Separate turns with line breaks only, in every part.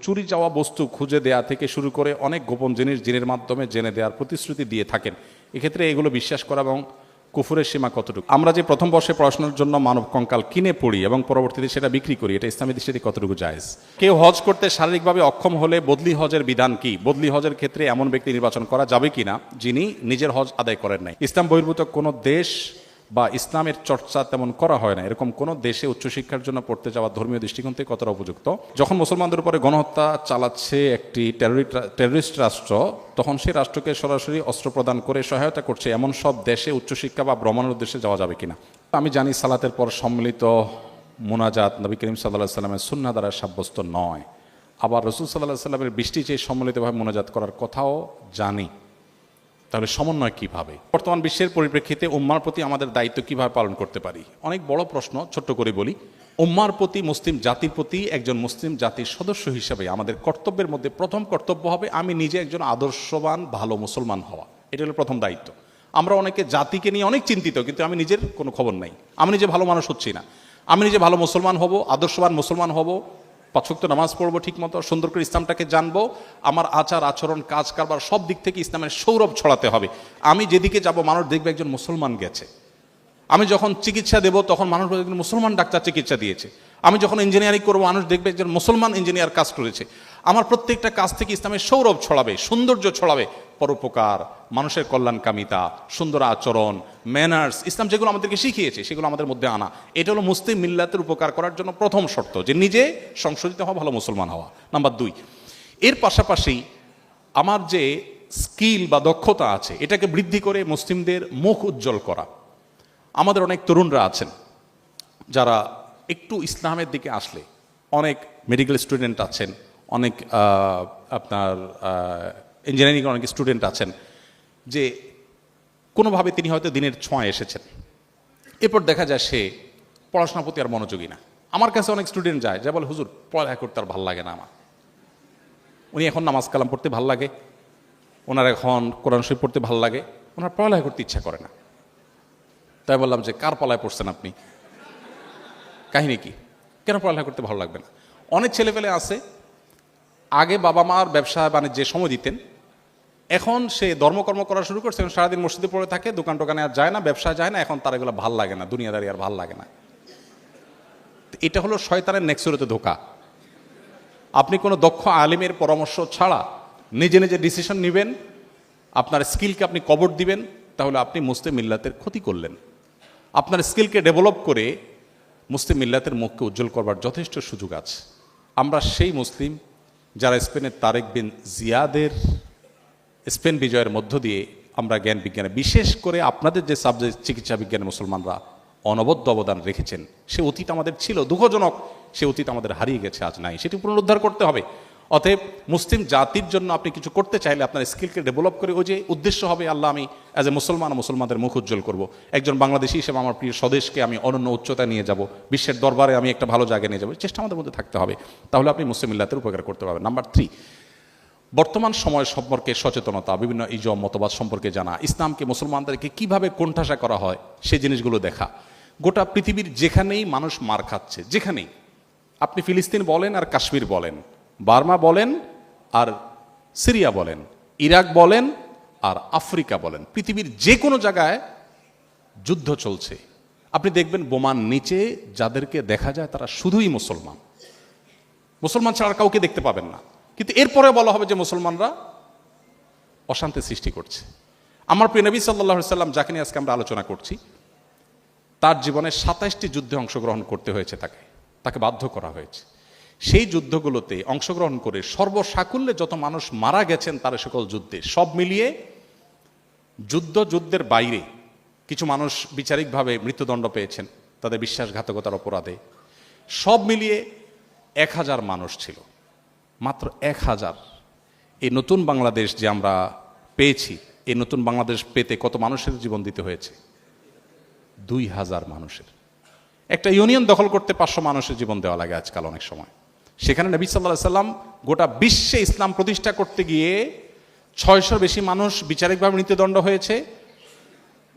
চুরি যাওয়া বস্তু খুঁজে দেয়া থেকে শুরু করে অনেক গোপন জিনিস জিনের মাধ্যমে জেনে দেওয়ার প্রতিশ্রুতি দিয়ে থাকেন। এক্ষেত্রে এগুলো বিশ্বাস করা এবং কুফুরের সীমা কতটুকু? আমরা যে প্রথম বর্ষে পড়াশোনার জন্য মানব কঙ্কাল কিনে পড়ি এবং পরবর্তীতে সেটা বিক্রি করি, এটা ইসলামী দৃষ্টিতে কতটুকু জায়েজ? কেউ হজ করতে শারীরিকভাবে অক্ষম হলে বদলি হজের বিধান কি? বদলি হজের ক্ষেত্রে এমন ব্যক্তি নির্বাচন করা যাবে কিনা যিনি নিজের হজ আদায় করেন নাই। ইসলাম বহির্ভূত কোনো দেশ বা ইসলামের চর্চা তেমন করা হয় না এরকম কোন দেশে উচ্চশিক্ষার জন্য পড়তে যাওয়া ধর্মীয় দৃষ্টিকোণ থেকে কতটা উপযুক্ত? যখন মুসলমানদের উপরে গণহত্যা চালাচ্ছে একটি টেররিস্ট রাষ্ট্র, তখন সেই রাষ্ট্রকে সরাসরি অস্ত্র প্রদান করে সহায়তা করছে এমন সব দেশে উচ্চশিক্ষা বা ভ্রমণের উদ্দেশ্যে যাওয়া যাবে কিনা? আমি জানি সালাতের পর সম্মিলিত মোনাজাত নবী করিম সাল্লাল্লাহু সাল্লামের সুন্নাহ দ্বারা সাব্যস্ত নয়। আবার রাসূল সাল্লাল্লাহু সাল্লামের বৃষ্টি চেয়ে সম্মিলিতভাবে মোনাজাত করার কথাও জানি। তাহলে সমন্বয় কিভাবে? বর্তমান বিশ্বের পরিপ্রেক্ষিতে উম্মার প্রতি আমাদের দায়িত্ব কিভাবে পালন করতে পারি? অনেক বড় প্রশ্ন, ছোট্ট করে বলি। উম্মার প্রতি, মুসলিম জাতির প্রতি একজন মুসলিম জাতির সদস্য হিসেবে আমাদের কর্তব্যের মধ্যে প্রথম কর্তব্য হবে আমি নিজে একজন আদর্শবান ভালো মুসলমান হওয়া। এটা হলো প্রথম দায়িত্ব। আমরা অনেকে জাতিকে নিয়ে অনেক চিন্তিত, কিন্তু আমি নিজের কোনো খবর নাই। আমি নিজে ভালো মানুষ হচ্ছি না। আমি নিজে ভালো মুসলমান হব, আদর্শবান মুসলমান হব, 5 ওয়াক্ত নামাজ পড়বো ঠিক মতো, সুন্দর করে ইসলামটাকে জানবো, আমার আচার আচরণ কাজ কারবার সব দিক থেকে ইসলামের সৌরভ ছড়াতে হবে। আমি যেদিকে যাব মানুষ দেখবে একজন মুসলমান গেছে। আমি যখন চিকিৎসা দেব তখন মানুষ বলবে একজন মুসলমান ডাক্তার চিকিৎসা দিয়েছে। আমি যখন ইঞ্জিনিয়ারিং করবো মানুষ দেখবে একজন মুসলমান ইঞ্জিনিয়ার কাজ করেছে। আমার প্রত্যেকটা কাজ থেকে ইসলামের সৌরভ ছড়াবে, সৌন্দর্য ছড়াবে, পরোপকার, মানুষের কল্যাণকামিতা, সুন্দর আচরণ, ম্যানার্স, ইসলাম যেগুলো আমাদেরকে শিখিয়েছে সেগুলো আমাদের মধ্যে আনা। এটা হলো মুসলিম মিল্লাতের উপকার করার জন্য প্রথম শর্ত, যে নিজে সংশোধিত হওয়া, ভালো মুসলমান হওয়া। নাম্বার 2, এর পাশাপাশি আমার যে স্কিল বা দক্ষতা আছে এটাকে বৃদ্ধি করে মুসলিমদের মুখ উজ্জ্বল করা। আমাদের অনেক তরুণরা আছেন যারা একটু ইসলামের দিকে আসলে, অনেক মেডিকেল স্টুডেন্ট আছেন, অনেক আপনার ইঞ্জিনিয়ারিং অনেক স্টুডেন্ট আছেন, যে কোনোভাবে তিনি হয়তো দিনের ছোঁয়ায় এসেছেন, এরপর দেখা যায় সে পড়াশোনার প্রতি আর মনোযোগী না। আমার কাছে অনেক স্টুডেন্ট যায় যা বলে, হুজুর পড়ালেখা করতে আর ভালো লাগে না আমার। উনি এখন নামাজ কালাম পড়তে ভালো লাগে, ওনার এখন কোরআন শরীফ পড়তে ভালো লাগে, ওনার পড়ালেখা করতে ইচ্ছা করে না। তাই বললাম যে কার পালায় পড়ছেন আপনি, কাহিনী কি, কেন পড়ালেখা করতে ভালো লাগবে না? অনেক ছেলেপেলে আছে আগে বাবা মার ব্যবসা বাণিজ্যে সময় দিতেন, এখন সে ধর্মকর্ম করা শুরু করছে, সারাদিন মসজিদে পড়ে থাকে, দোকান টোকানে আর যায় না, ব্যবসায় যায় না, এখন তার এগুলো ভাল লাগে না, দুনিয়াদারি আর ভাল লাগে না। এটা হলো শয়তানের নেক্সুরতে ধোকা। আপনি কোনো দক্ষ আলিমের পরামর্শ ছাড়া নিজে নিজে ডিসিশন নেবেন, আপনার স্কিলকে আপনি কবর দিবেন, তাহলে আপনি মুসলিম মিল্লাতের ক্ষতি করলেন। আপনার স্কিলকে ডেভেলপ করে মুসলিম মিল্লাতের মুখকে উজ্জ্বল করবার যথেষ্ট সুযোগ আছে। আমরা সেই মুসলিম যারা স্পেনের তারেক বিন জিয়াদের স্পেন বিজয়ের মধ্য দিয়ে আমরা জ্ঞান বিজ্ঞানে, বিশেষ করে আপনাদের যে সাবজেক্ট চিকিৎসা বিজ্ঞানে মুসলমানরা অনবদ্য অবদান রেখেছেন, সে অতীত আমাদের ছিল, দুঃখজনক সে অতীত আমাদের হারিয়ে গেছে, আজ নাই, সেটি পুনরুদ্ধার করতে হবে। অতএব মুসলিম জাতির জন্য আপনি কিছু করতে চাইলে আপনার স্কিলকে ডেভেলপ করে, ওই যে উদ্দেশ্য হবে আল্লাহ আমি অ্যাজ এ মুসলমান মুসলমানদের মুখ উজ্জ্বল করব, একজন বাংলাদেশি হিসেবে আমার প্রিয় স্বদেশকে আমি অনন্য উচ্চতায় নিয়ে যাব, বিশ্বের দরবারে আমি একটা ভালো জায়গায় নিয়ে যাবো, চেষ্টা আমাদের মধ্যে থাকতে হবে, তাহলে আপনি মুসলিম মিল্লাতের উপকার করতে পারবেন। নাম্বার 3, বর্তমান সময় সম্পর্কে সচেতনতা, বিভিন্ন ইজম মতবাদ সম্পর্কে জানা, ইসলামকে মুসলমানদেরকে কিভাবে কোণঠাসা করা হয় সেই জিনিসগুলো দেখা। গোটা পৃথিবীর যেখানেই মানুষ মার খাচ্ছে, যেখানেই, আপনি ফিলিস্তিন বলেন আর কাশ্মীর বলেন, বার্মা বলেন আর সিরিয়া বলেন, ইরাক বলেন আর আফ্রিকা বলেন, পৃথিবীর যে কোনো জায়গায় যুদ্ধ চলছে। আপনি দেখবেন বোমার নিচে যাদেরকে দেখা যায় তারা শুধুই মুসলমান, মুসলমান ছাড়া কাউকে দেখতে পাবেন না, কিন্তু এরপরে বলা হবে যে মুসলমানরা অশান্তি সৃষ্টি করছে। আমার প্রিয় নবী সাল্লাল্লাহু আলাইহি সাল্লাম, যাকে নিয়ে আজকে আমরা আলোচনা করছি, তার জীবনে 27টি যুদ্ধে অংশগ্রহণ করতে হয়েছে, তাকে বাধ্য করা হয়েছে। সেই যুদ্ধগুলোতে অংশগ্রহণ করে সর্বসাকুল্যে যত মানুষ মারা গেছেন তার সকল যুদ্ধে, সব মিলিয়ে যুদ্ধের বাইরে কিছু মানুষ বিচারিকভাবে মৃত্যুদণ্ড পেয়েছেন তাদের বিশ্বাসঘাতকতার অপরাধে, সব মিলিয়ে 1000 মানুষ ছিল, মাত্র 1000। এই নতুন বাংলাদেশ যে আমরা পেয়েছি, এই নতুন বাংলাদেশ পেতে কত মানুষের জীবন দিতে হয়েছে? 2000 মানুষের। একটা ইউনিয়ন দখল করতে 500 মানুষের জীবন দেওয়া লাগে আজকাল অনেক সময়। সেখানে নবী সাল্লাল্লাহু আলাইহি সাল্লাম গোটা বিশ্বে ইসলাম প্রতিষ্ঠা করতে গিয়ে 600 বেশি মানুষ বিচারিকভাবে মৃত্যুদণ্ড হয়েছে,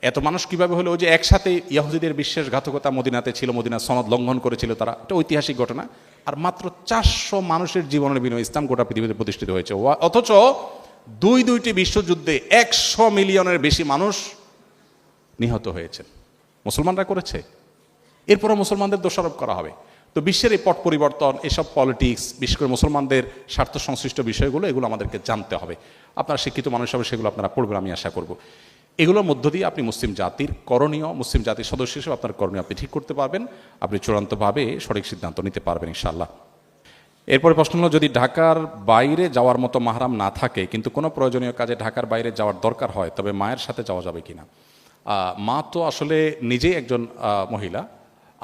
এত মানুষ কিভাবে হলো? ওই যে একসাথে ইহুদিদের বিশ্বাসঘাতকতা মদিনাতে ছিল, মদিনার সনদ লঙ্ঘন করেছিল তারা, এটা ঐতিহাসিক ঘটনা। আর মাত্র 400 মানুষের জীবনের বিনিময়ে ইসলাম গোটা পৃথিবীতে প্রতিষ্ঠিত হয়েছে। অথচ দুইটি বিশ্বযুদ্ধে 100 মিলিয়নের বেশি মানুষ নিহত হয়েছে, মুসলমানরা করেছে। এরপরও মুসলমানদের দোষারোপ করা হবে। তো বিশ্বের এই পট পরিবর্তন, এসব পলিটিক্স, বিশেষ করে মুসলমানদের স্বার্থ সংশ্লিষ্ট বিষয়গুলো, এগুলো আমাদেরকে জানতে হবে। আপনারা শিক্ষিত মানুষ হবে, সেগুলো আপনারা পড়বেন আমি আশা করব। এগুলোর মধ্য দিয়ে আপনি মুসলিম জাতির করণীয়, মুসলিম জাতির সদস্য হিসেবে আপনার করণীয় আপনি ঠিক করতে পারবেন, আপনি চূড়ান্তভাবে সঠিক সিদ্ধান্ত নিতে পারবেন ইনশাআল্লাহ। এরপরে প্রশ্ন হলো, যদি ঢাকার বাইরে যাওয়ার মতো মাহরাম না থাকে কিন্তু কোনো প্রয়োজনীয় কাজে ঢাকার বাইরে যাওয়ার দরকার হয়, তবে মায়ের সাথে যাওয়া যাবে কিনা? মা তো আসলে নিজেই একজন মহিলা,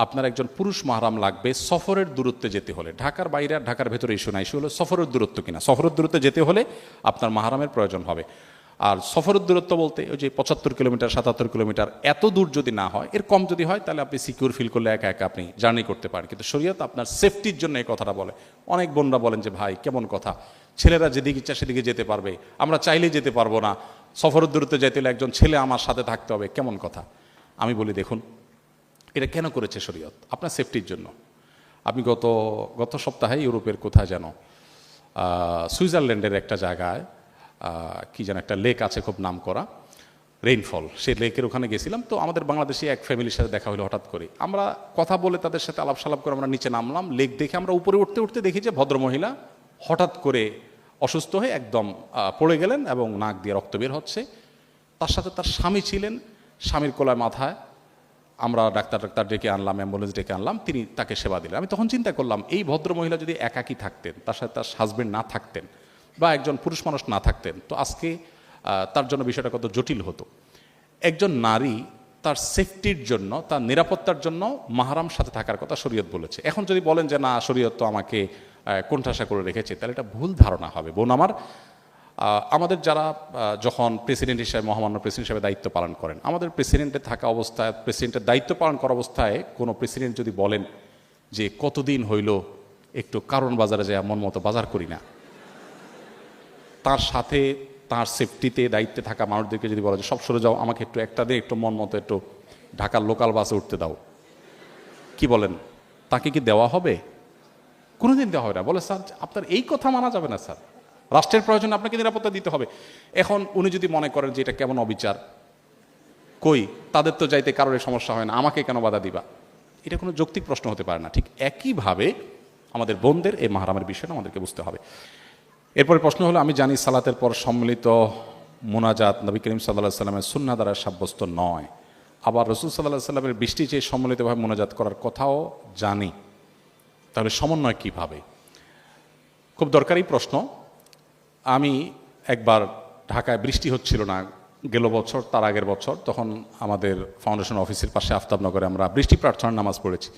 আপনার একজন পুরুষ মাহরাম লাগবে সফরের দূরত্বে যেতে হলে। ঢাকার বাইরে আর ঢাকার ভেতরে ইস্যু না, ইস্যু হলো সফরের দূরত্ব কিনা। সফরের দূরত্বে যেতে হলে আপনার মাহরামের প্রয়োজন হবে। আর সফরের দূরত্ব বলতে ওই যে 75 কিলোমিটার 77 কিলোমিটার, এত দূর যদি না হয়, এর কম যদি হয়, তাহলে আপনি সিকিউর ফিল করলে একা একা আপনি জার্নি করতে পারেন। কিন্তু শরীয়ত আপনার সেফটির জন্য এই কথাটা বলে। অনেক বোনরা বলেন যে ভাই কেমন কথা, ছেলেরা যেদিকে ইচ্ছা সেদিকে যেতে পারবে, আমরা চাইলেই যেতে পারবো না, সফরের দূরত্বে যেতে হলে একজন ছেলে আমার সাথে থাকতে হবে, কেমন কথা? আমি বলি দেখুন, এটা কেন করেছে শরীয়ত? আপনার সেফটির জন্য। আপনি গত সপ্তাহে ইউরোপের কোথায় যেন সুইজারল্যান্ডের একটা জায়গায় কি যেন একটা লেক আছে খুব নাম করা, রেইনফল, সেই লেকের ওখানে গেছিলাম। তো আমাদের বাংলাদেশি এক ফ্যামিলির সাথে দেখা হলো হঠাৎ করে। আমরা কথা বলে তাদের সাথে আলাপ সালাপ করে আমরা নিচে নামলাম। লেক দেখে আমরা উপরে উঠতে উঠতে দেখি যে ভদ্রমহিলা হঠাৎ করে অসুস্থ হয়ে একদম পড়ে গেলেন এবং নাক দিয়ে রক্ত বের হচ্ছে। তার সাথে তার স্বামী ছিলেন, স্বামীর কোলায় মাথায়। আমরা ডাক্তার ডেকে আনলাম, অ্যাম্বুলেন্স ডেকে আনলাম, তিনি তাকে সেবা দিলেন। আমি তখন চিন্তা করলাম, এই ভদ্রমহিলা যদি একাকী থাকতেন, তার সাথে তার হাজবেন্ড না থাকতেন বা একজন পুরুষ মানুষ না থাকতেন, তো আজকে তার জন্য বিষয়টা কত জটিল হতো। একজন নারী তার সেফটির জন্য, তার নিরাপত্তার জন্য মাহরাম সাথে থাকার কথা শরীয়ত বলেছে। এখন যদি বলেন যে না, শরীয়ত তো আমাকে কোণঠাসা করে রেখেছে, তাহলে এটা ভুল ধারণা হবে। বোন আমার, আমাদের যারা যখন প্রেসিডেন্ট হিসেবে, মহামান্য প্রেসিডেন্ট হিসেবে দায়িত্ব পালন করেন, আমাদের প্রেসিডেন্টে থাকা অবস্থায়, প্রেসিডেন্টের দায়িত্ব পালন করা অবস্থায় কোনো প্রেসিডেন্ট যদি বলেন যে কতদিন হইল একটু কারণ বাজারে যায় মন মতো বাজার করি না, তার সাথে তার সেফটিতে দায়িত্বে থাকা মানুষদেরকে যদি বলা যে সব সরে যাও, আমাকে একটু একটা দিয়ে একটু মন মতো একটু ঢাকার লোকাল বাসে উঠতে দাও, কি বলেন? তাকে কি দেওয়া হবে? কোনোদিন দেওয়া হবে না। বলে স্যার আপনার এই কথা মানা যাবে না স্যার, রাষ্ট্রের প্রয়োজনে আপনাকে নিরাপত্তা দিতে হবে। এখন উনি যদি মনে করেন যে এটা কেমন অবিচার, কই তাদের তো যাইতে কারোর সমস্যা হয় না, আমাকে কেন বাধা দিবা? এটা কোনো যৌক্তিক প্রশ্ন হতে পারে না। ঠিক একইভাবে আমাদের বোনদের এই মাহরামের বিষয়টা আমাদেরকে বুঝতে হবে। এরপরে প্রশ্ন হলো, আমি জানি সালাতের পর সম্মিলিত মোনাজাত নবী করিম সাল্লাল্লাহু আলাইহি সাল্লামের সুন্নাহ দ্বারা সাব্যস্ত নয়, আবার রাসূল সাল্লাল্লাহু আলাইহি সাল্লামের বৃষ্টি চেয়ে সম্মিলিতভাবে মোনাজাত করার কথাও জানি, তাহলে সমন্বয় কিভাবে? খুব দরকারি প্রশ্ন। আমি একবার ঢাকায় বৃষ্টি হচ্ছিল না গেল বছর, তার আগের বছর, তখন আমাদের ফাউন্ডেশন অফিসের পাশে আফতাবনগরে আমরা বৃষ্টি প্রার্থনার নামাজ পড়েছি।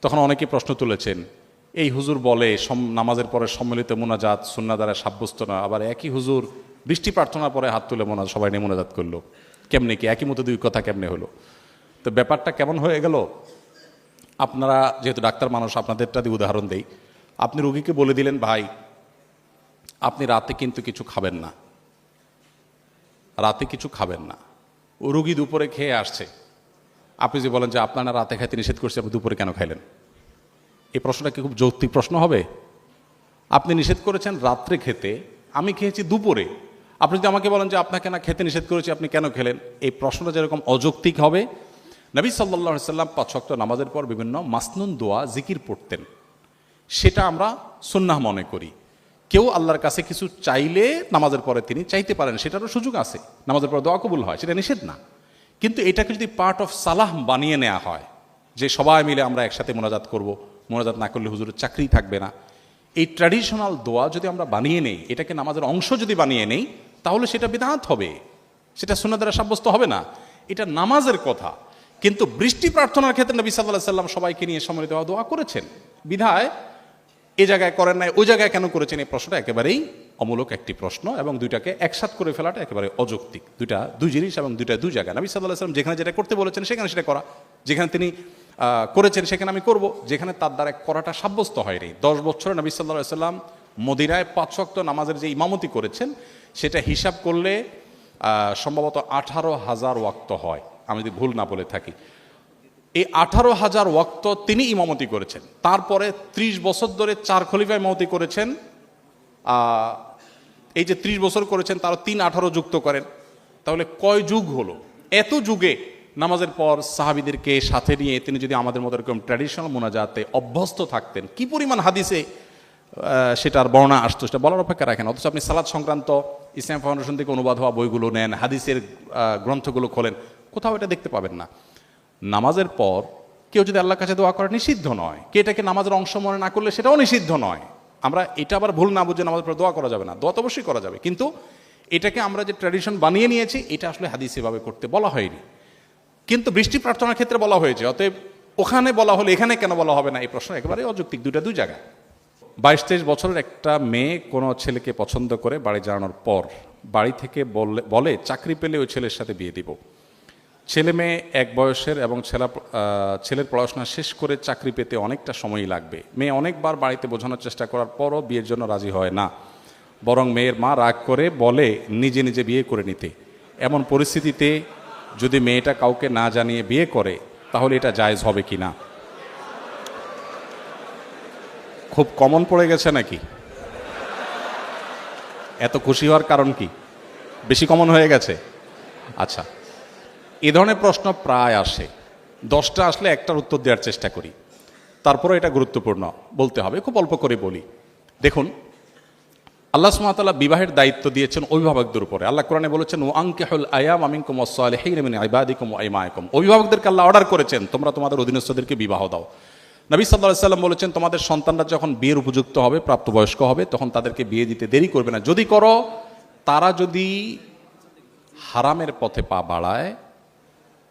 তখন অনেকেই প্রশ্ন তুলেছেন, এই হুজুর বলে নামাজের পরে সম্মিলিত মোনাজাত সুন্নাহ দ্বারা সাব্যস্ত না, আবার একই হুজুর বৃষ্টি প্রার্থনার পরে হাত তুলে সবাই নিয়ে মোনাজাত করলো, কেমনে কি একই মতো দুই কথা কেমনে হলো? তো ব্যাপারটা কেমন হয়ে গেল? আপনারা যেহেতু ডাক্তার মানুষ, আপনাদেরটা দিয়ে উদাহরণ দেই। আপনি রোগীকে বলে দিলেন, ভাই আপনি রাতে কিন্তু কিছু খাবেন না, রাতে কিছু খাবেন না। ও রুগী দুপুরে খেয়ে আসছে, আপনি যে বলেন যে আপনার না রাতে খাইতে নিষেধ করছে, আপনি দুপুরে কেন খাইলেন? এই প্রশ্নটা কি খুব যৌক্তিক প্রশ্ন হবে? আপনি নিষেধ করেছেন রাত্রে খেতে, আমি খেয়েছি দুপুরে, আপনি যদি আমাকে বলেন যে আপনাকে না খেতে নিষেধ করেছি, আপনি কেন খেলেন? এই প্রশ্নটা যেরকম অযৌক্তিক হবে। নবী সাল্লাল্লাহু আলাইহি সাল্লাম 5 ওয়াক্ত নামাজের পর বিভিন্ন মাসনুন দোয়া জিকির পড়তেন, সেটা আমরা সুন্নাহ মনে করি। কেউ আল্লাহর কাছে কিছু চাইলে নামাজের পরে তিনি চাইতে পারেন, সেটারও সুযোগ আছে, নামাজের পরে দোয়া কবুল হয়, সেটা নিষেধ না। কিন্তু এটাকে যদি পার্ট অফ সালাহ বানিয়ে নেওয়া হয়, যে সবাই মিলে আমরা একসাথে মোনাজাত করব, মোনাজাত না করলে হুজুরের চাকরি থাকবে না, এই ট্র্যাডিশনাল দোয়া যদি আমরা বানিয়ে নেই, এটাকে নামাজের অংশ যদি বানিয়ে নেই, তাহলে সেটা বিদআত হবে, সেটা সুন্নাহ দ্বারা সাব্যস্ত হবে না। এটা নামাজের কথা। কিন্তু বৃষ্টি প্রার্থনার ক্ষেত্রে নবী সাল্লাল্লাহু আলাইহি সাল্লাম সবাইকে নিয়ে সম্মিলিত দোয়া করেছেন, বিধায় এ জায়গায় করেন নাই, ওই জায়গায় কেন করেছেন? এই প্রশ্নটা একেবারেই অমূলক একটি প্রশ্ন, এবং দুইটাকে একসাথ করে ফেলাটা একেবারে অযৌক্তিক। দুই জিনিস এবং দুই জায়গা। নবী সাল্লাল্লাহু আলাইহি সাল্লাম যেখানে যেটা করতে বলেছেন সেখানে সেটা করা, যেখানে তিনি করেছেন সেখানে আমি করব, যেখানে তার দ্বারা করাটা সাব্যস্ত হয়নি। 10 বছরে নবী সাল্লাল্লাহু আলাইহি সাল্লাম মদিনায় 5 ওয়াক্ত নামাজের যে ইমামতি করেছেন, সেটা হিসাব করলে সম্ভবত 18,000 ওয়াক্ত হয়। আমি যদি ভুল না বলে থাকি। এই 18,000 ওয়াক্ত তিনি ইমামতি করেছেন। তারপরে 30 বছর ধরে 4 খলিফা ইমামতি করেছেন। এই যে 30 বছর করেছেন তার 3-18 যুক্ত করেন, তাহলে কয় যুগ হলো? এত যুগে নামাজের পর সাহাবীদেরকে সাথে নিয়ে তিনি যদি আমাদের মতো এরকম ট্র্যাডিশনাল মোনাজাতে অভ্যস্ত থাকতেন, কি পরিমাণ হাদিসে সেটার বর্ণনা আসতো সেটা বলার অপেক্ষা রাখেন। অথচ আপনি সালাত সংক্রান্ত ইসলাম ফাউন্ডেশন থেকে অনুবাদ হওয়া বইগুলো নেন, হাদিসের গ্রন্থগুলো খোলেন, কোথাও এটা দেখতে পাবেন না। নামাজের পর কেউ যদি আল্লাহর কাছে দোয়া করে নিষিদ্ধ নয়, কে এটাকে নামাজের অংশ মনে না করলে সেটাও নিষিদ্ধ নয়। আমরা এটা আবার ভুল না বুঝে নামাজের পর দোয়া করা যাবে না, দোয়া তো অবশ্যই করা যাবে, কিন্তু এটাকে আমরা যে ট্র্যাডিশন বানিয়ে নিয়েছি এটা আসলে হাদিস এভাবে করতে বলা হয়নি। কিন্তু বৃষ্টি প্রার্থনার ক্ষেত্রে বলা হয়েছে, অতএব ওখানে বলা হলে এখানে কেন বলা হবে না, এই প্রশ্ন একেবারে অযৌক্তিক। দুই জায়গায়। 22-23 বছরের একটা মেয়ে কোনো ছেলেকে পছন্দ করে বাড়ি জানানোর পর বাড়ি থেকে বলে চাকরি পেলে ওই ছেলের সাথে বিয়ে দিব। ছেলে মেয়ে এক বয়সের এবং ছেলের পড়াশোনা শেষ করে চাকরি পেতে অনেকটা সময়ই লাগবে। মেয়ে অনেকবার বাড়িতে বোঝানোর চেষ্টা করার পরও বিয়ের জন্য রাজি হয় না, বরং মেয়ের মা রাগ করে বলে নিজে নিজে বিয়ে করে নিতে। এমন পরিস্থিতিতে যদি মেয়েটা কাউকে না জানিয়ে বিয়ে করে তাহলে এটা জায়েজ হবে কি না? খুব কমন পড়ে গেছে নাকি? এত খুশি হওয়ার কারণ কি? বেশি কমন হয়ে গেছে? আচ্ছা, এ ধরনের প্রশ্ন প্রায় আসে। 10টা আসলে একটার উত্তর দেওয়ার চেষ্টা করি, তারপরে এটা গুরুত্বপূর্ণ বলতে হবে, খুব অল্প করে বলি। দেখুন, আল্লাহ সুবহানাহু ওয়া তাআলা বিবাহের দায়িত্ব দিয়েছেন অভিভাবকদের উপরে। আল্লাহ কোরআনে বলেছেন ওয়া আনকিহুল আয়াম মিনকুম ওয়াস-সালিহিনা মিন ইবাদিকুম ওয়া ইমাইকুম। অভিভাবকদেরকে আল্লাহ অর্ডার করেছেন তোমরা তোমাদের অধীনস্থদেরকে বিবাহ দাও। নবী সাল্লাল্লাহু আলাইহি সাল্লাম বলেছেন তোমাদের সন্তানরা যখন বিয়ের উপযুক্ত হবে, প্রাপ্তবয়স্ক হবে, তখন তাদেরকে বিয়ে দিতে দেরি করবে না। যদি করো, তারা যদি হারামের পথে পা বাড়ায়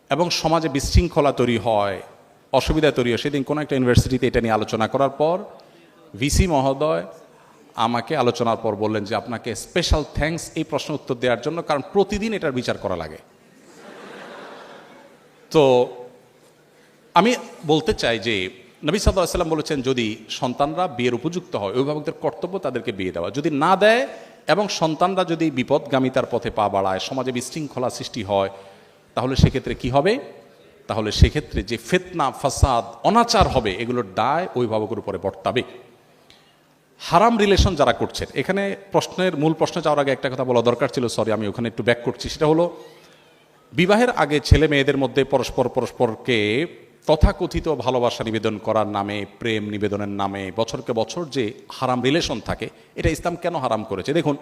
এবং সমাজে বিশৃঙ্খলা তৈরি হয়, অসুবিধা তৈরি হয়। সেদিন কোনো একটা ইউনিভার্সিটিতে এটা নিয়ে আলোচনা করার পর ভিসি মহোদয় আমাকে আলোচনার পর বললেন যে আপনাকে স্পেশাল থ্যাঙ্কস এই প্রশ্ন উত্তর দেওয়ার জন্য, কারণ প্রতিদিন এটার বিচার করা লাগে। তো আমি বলতে চাই যে নবী সাল্লাল্লাহু আলাইহি ওয়াসাল্লাম বলেছেন যদি সন্তানরা বিয়ের উপযুক্ত হয়, অভিভাবকদের কর্তব্য তাদেরকে বিয়ে দেওয়া। যদি না দেয় এবং সন্তানরা যদি বিপদগামিতার পথে পা বাড়ায়, সমাজে বিশৃঙ্খলা সৃষ্টি হয়, তাহলে সেক্ষেত্রে কি হবে? তাহলে সেক্ষেত্রে যে ফিতনা, ফাসাদ, অনাচার হবে, এগুলোর দায় অভিভাবকের উপরে বর্তাবে। হারাম রিলেশন যারা করছেন, এখানে প্রশ্নের মূল প্রশ্ন যাওয়ার আগে একটা কথা বলা দরকার ছিল, সরি আমি ওখানে একটু ব্যাক করছি। সেটা হলো বিবাহের আগে ছেলে মেয়েদের মধ্যে পরস্পরকে তথাকথিত ভালোবাসা নিবেদন করার নামে, প্রেম নিবেদনের নামে বছরকে বছর যে হারাম রিলেশন থাকে, এটা ইসলাম কেন হারাম করেছে? দেখুন,